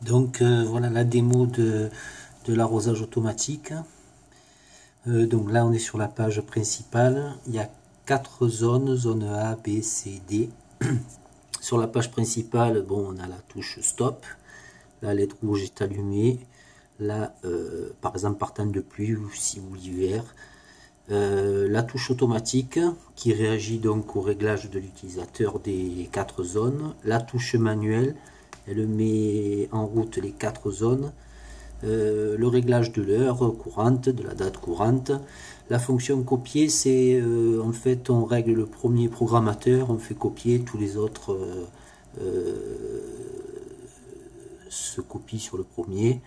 Donc voilà la démo de l'arrosage automatique. Donc là on est sur la page principale, il y a 4 zones, zone A, B, C, D. Sur la page principale, bon, on a la touche stop, la LED rouge est allumée, là par exemple par temps de pluie ou si ou l'hiver. La touche automatique qui réagit donc au réglage de l'utilisateur des 4 zones. La touche manuelle, elle met en route les 4 zones. Le réglage de l'heure courante, de la date courante. La fonction copier, c'est en fait on règle le premier programmateur, on fait copier, tous les autres se copient sur le premier.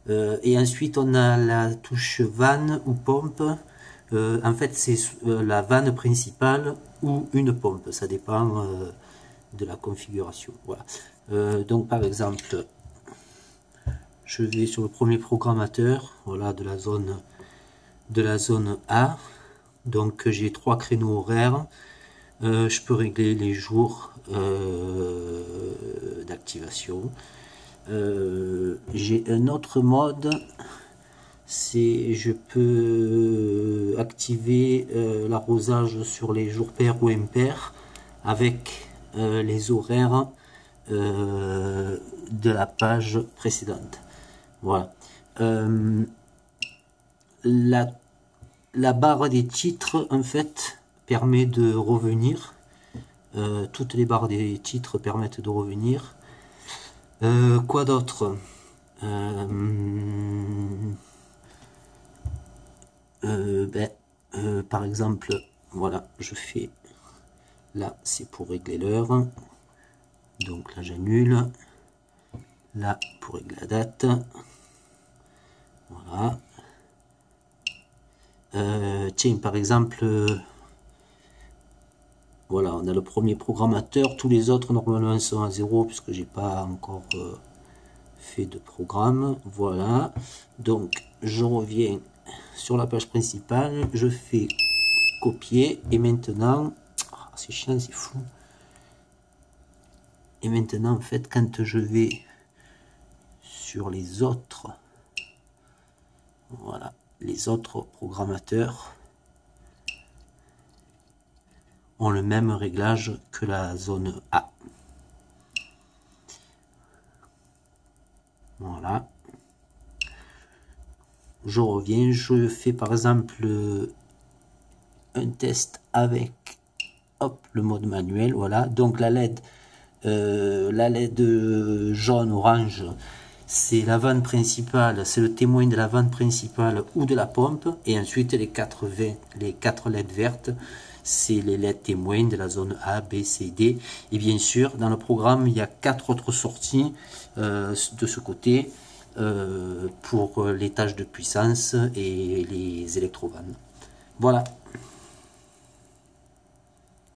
Et ensuite on a la touche vanne ou pompe. En fait c'est la vanne principale ou une pompe, ça dépend de la configuration. Voilà. Donc par exemple, je vais sur le premier programmateur, voilà, de la zone A. Donc j'ai 3 créneaux horaires. Je peux régler les jours d'activation. J'ai un autre mode, c'est je peux activer l'arrosage sur les jours pairs ou impairs avec les horaires de la page précédente. Voilà. La barre des titres en fait permet de revenir. Toutes les barres des titres permettent de revenir. Quoi d'autre? Par exemple, voilà, je fais là, c'est pour régler l'heure, donc là j'annule, là pour régler la date, voilà. Tiens, par exemple, voilà, on a le premier programmateur, tous les autres normalement sont à 0 puisque j'ai pas encore fait de programme. Voilà, donc je reviens sur la page principale, je fais copier et maintenant, c'est chiant, c'est fou. Et maintenant en fait quand je vais sur les autres, voilà, les autres programmateurs ont le même réglage que la zone A. Voilà. Je reviens, je fais par exemple un test avec le mode manuel. Voilà, donc la LED jaune orange, c'est la vanne principale, c'est le témoin de la vanne principale ou de la pompe, et ensuite les 4 LED vertes, c'est les LED témoins de la zone A, B, C, D. Et bien sûr, dans le programme, il y a 4 autres sorties de ce côté pour les tâches de puissance et les électrovannes. Voilà.